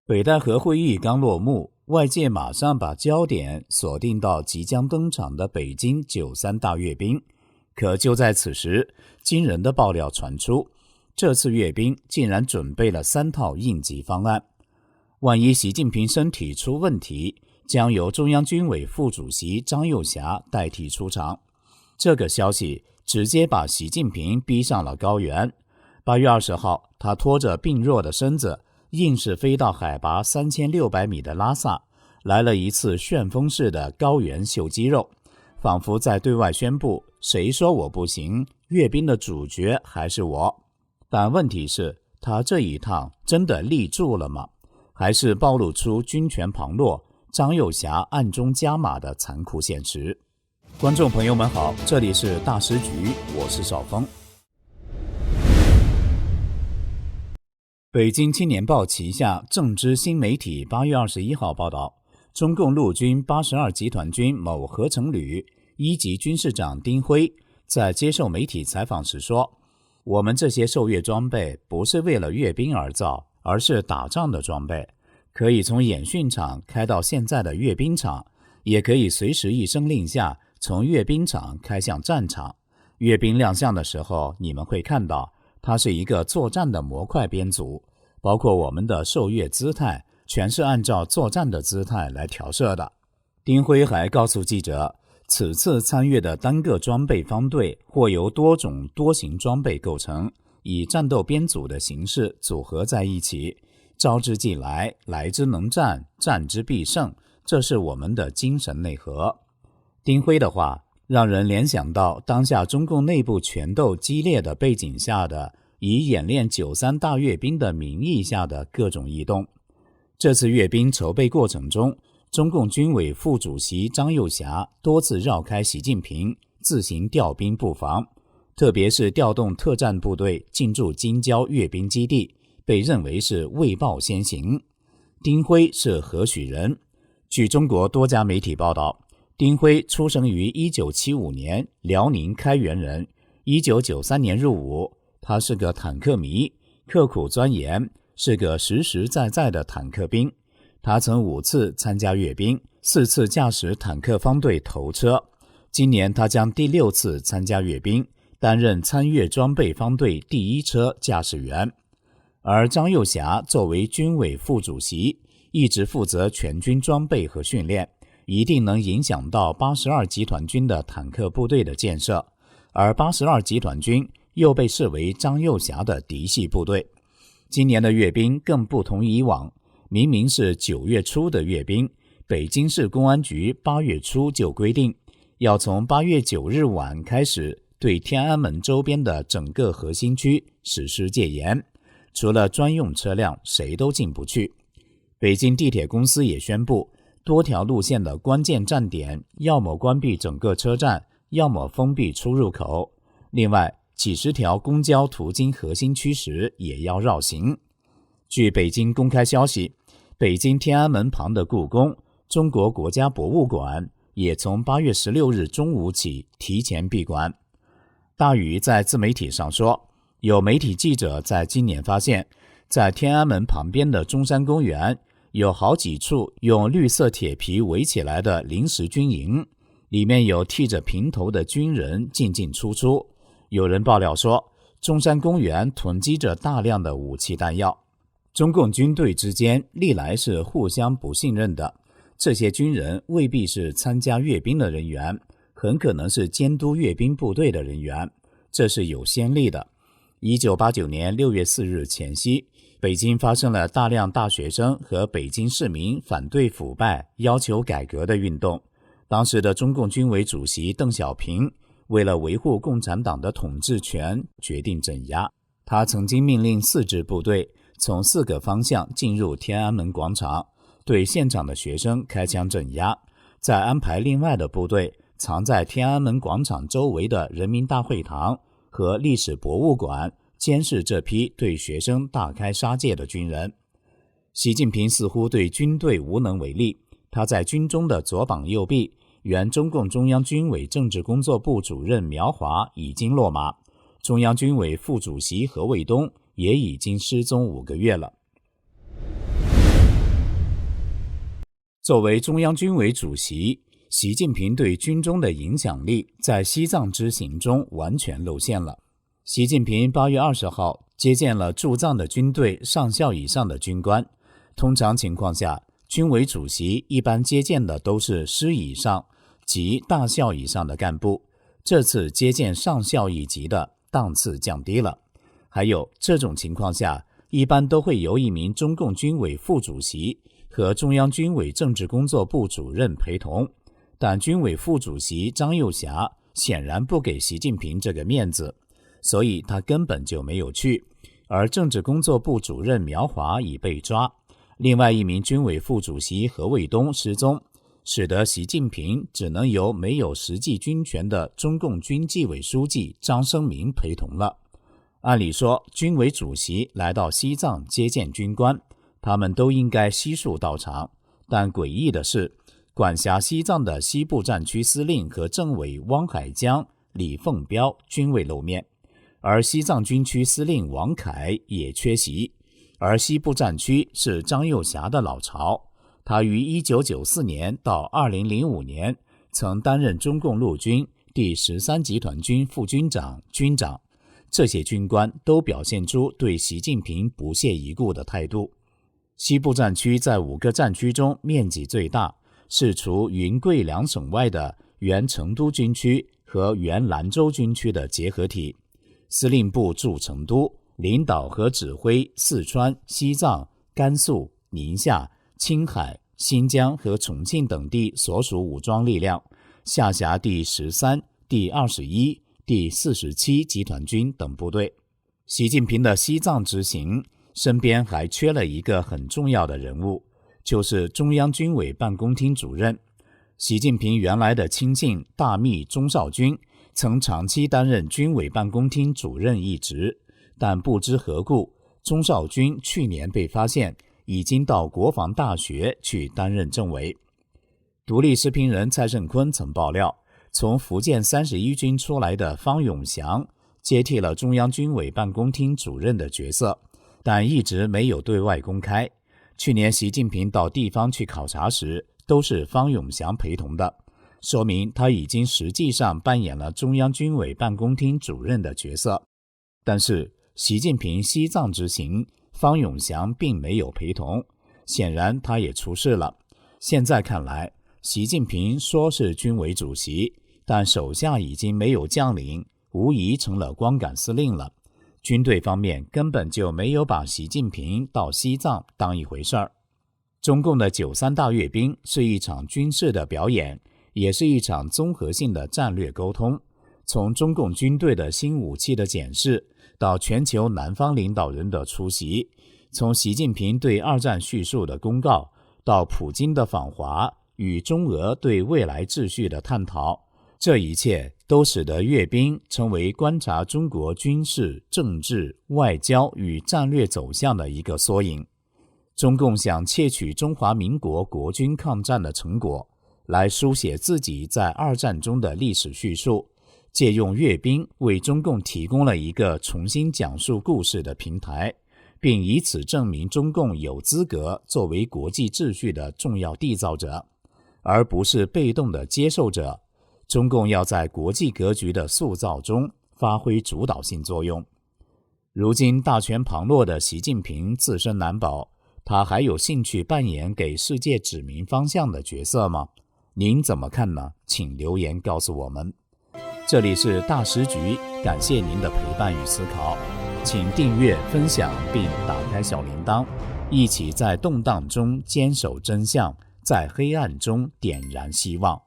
北戴河会议刚落幕，外界马上把焦点锁定到即将登场的北京93大阅兵。可就在此时，惊人的爆料传出，这次阅兵竟然准备了3套应急方案。万一习近平身体出问题，将由中央军委副主席张又侠代替出场。这个消息直接把习近平逼上了高原。8月20号，他拖着病弱的身子，硬是飞到海拔3600米的拉萨，来了一次旋风式的高原秀肌肉，仿佛在对外宣布，谁说我不行，阅兵的主角还是我。但问题是，他这一趟真的立住了吗？还是暴露出军权旁落，张又侠暗中加码的残酷现实？观众朋友们好，这里是大师局，我是邵峰。北京青年报旗下正知新媒体8月21号报道，中共陆军82集团军某合成旅1级军事长丁辉在接受媒体采访时说，我们这些受阅装备不是为了阅兵而造，而是打仗的装备，可以从演训场开到现在的阅兵场，也可以随时一声令下从阅兵场开向战场。阅兵亮相的时候，你们会看到它是一个作战的模块编组，包括我们的受阅姿态全是按照作战的姿态来调设的。丁辉还告诉记者，此次参阅的单个装备方队或由多种多型装备构成，以战斗编组的形式组合在一起，招之即来，来之能战，战之必胜，这是我们的精神内核。丁辉的话让人联想到当下中共内部权斗激烈的背景下的以演练93大阅兵的名义下的各种异动。这次阅兵筹备过程中，中共军委副主席张又侠多次绕开习近平，自行调兵布防，特别是调动特战部队进驻京郊阅兵基地，被认为是未报先行。丁辉是何许人？据中国多家媒体报道，丁辉出生于1975年，辽宁开原人，1993年入伍。他是个坦克迷，刻苦钻研，是个实实在在的坦克兵。他曾5次参加阅兵，4次驾驶坦克方队头车。今年他将第6次参加阅兵，担任参阅装备方队第1车驾驶员。而张又侠作为军委副主席，一直负责全军装备和训练，一定能影响到82集团军的坦克部队的建设。而82集团军又被视为张又侠的嫡系部队。今年的阅兵更不同以往，明明是9月初的阅兵，北京市公安局8月初就规定，要从8月9日晚开始对天安门周边的整个核心区实施戒严，除了专用车辆谁都进不去。北京地铁公司也宣布，多条路线的关键站点要么关闭整个车站，要么封闭出入口。另外几十条公交途经核心区时也要绕行。据北京公开消息，北京天安门旁的故宫、中国国家博物馆也从8月16日中午起提前闭馆。大宇在自媒体上说，有媒体记者在今年发现，在天安门旁边的中山公园有好几处用绿色铁皮围起来的临时军营，里面有剃着平头的军人进进出出。有人爆料说，中山公园囤积着大量的武器弹药。中共军队之间历来是互相不信任的，这些军人未必是参加阅兵的人员，很可能是监督阅兵部队的人员，这是有先例的。1989年6月4日前夕，北京发生了大量大学生和北京市民反对腐败、要求改革的运动。当时的中共军委主席邓小平为了维护共产党的统治权，决定镇压。他曾经命令4支部队从4个方向进入天安门广场，对现场的学生开枪镇压，再安排另外的部队藏在天安门广场周围的人民大会堂和历史博物馆，监视这批对学生大开杀戒的军人。习近平似乎对军队无能为力，他在军中的左膀右臂，原中共中央军委政治工作部主任苗华已经落马，中央军委副主席何卫东也已经失踪5个月了。作为中央军委主席，习近平对军中的影响力在西藏之行中完全露馅了。习近平8月20号接见了驻藏的军队上校以上的军官。通常情况下，军委主席一般接见的都是师以上及大校以上的干部，这次接见上校一级的档次降低了。还有，这种情况下一般都会由一名中共军委副主席和中央军委政治工作部主任陪同，但军委副主席张又侠显然不给习近平这个面子，所以他根本就没有去，而政治工作部主任苗华已被抓，另外一名军委副主席何卫东失踪，使得习近平只能由没有实际军权的中共军纪委书记张生明陪同了。按理说，军委主席来到西藏接见军官，他们都应该悉数到场，但诡异的是，管辖西藏的西部战区司令和政委汪海江、李凤彪均未露面，而西藏军区司令王凯也缺席。而西部战区是张又侠的老巢，他于1994年到2005年曾担任中共陆军第13集团军副军长、军长，这些军官都表现出对习近平不屑一顾的态度。西部战区在5个战区中面积最大，是除云贵两省外的原成都军区和原兰州军区的结合体。司令部驻成都，领导和指挥四川、西藏、甘肃、宁夏、青海、新疆和重庆等地所属武装力量，下辖第13、第21、第47集团军等部队。习近平的西藏之行身边还缺了一个很重要的人物，就是中央军委办公厅主任。习近平原来的亲信大秘钟绍军曾长期担任军委办公厅主任一职，但不知何故，钟绍军去年被发现已经到国防大学去担任政委。独立时评人蔡胜坤曾爆料，从福建31军出来的方永祥接替了中央军委办公厅主任的角色，但一直没有对外公开。去年习近平到地方去考察时，都是方永祥陪同的，说明他已经实际上扮演了中央军委办公厅主任的角色。但是习近平西藏之行，方永祥并没有陪同，显然他也出事了。现在看来，习近平说是军委主席，但手下已经没有将领，无疑成了光杆司令了。军队方面根本就没有把习近平到西藏当一回事儿。中共的93大阅兵是一场军事的表演，也是一场综合性的战略沟通。从中共军队的新武器的检视，到全球南方领导人的出席，从习近平对二战叙述的公告，到普京的访华与中俄对未来秩序的探讨，这一切都使得阅兵成为观察中国军事、政治、外交与战略走向的一个缩影。中共想窃取中华民国国军抗战的成果，来书写自己在二战中的历史叙述，借用阅兵为中共提供了一个重新讲述故事的平台，并以此证明中共有资格作为国际秩序的重要缔造者，而不是被动的接受者。中共要在国际格局的塑造中发挥主导性作用。如今大权旁落的习近平自身难保，他还有兴趣扮演给世界指明方向的角色吗？您怎么看呢？请留言告诉我们。这里是大时局，感谢您的陪伴与思考，请订阅、分享并打开小铃铛，一起在动荡中坚守真相，在黑暗中点燃希望。